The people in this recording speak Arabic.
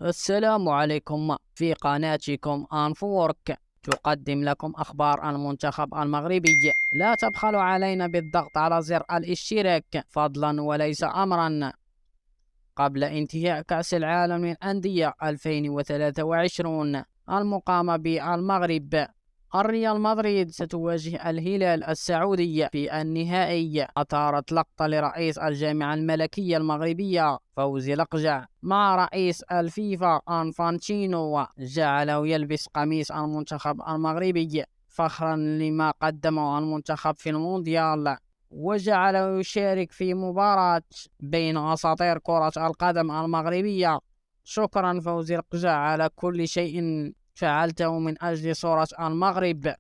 السلام عليكم. في قناتكم أنفورك تقدم لكم أخبار المنتخب المغربي. لا تبخلوا علينا بالضغط على زر الاشتراك فضلا وليس أمرا. قبل انتهاء كأس العالم للأندية 2023 المقامة بالمغرب، الريال مدريد ستواجه الهلال السعودي في النهائي. أثارت لقطة لرئيس الجامعة الملكية المغربية فوزي لقجع مع رئيس الفيفا أنفانتينو، جعله يلبس قميص المنتخب المغربي فخرا لما قدمه المنتخب في المونديال، وجعله يشارك في مباراة بين أساطير كرة القدم المغربية. شكرا فوزي لقجع على كل شيء فعلته من أجل صورة المغرب.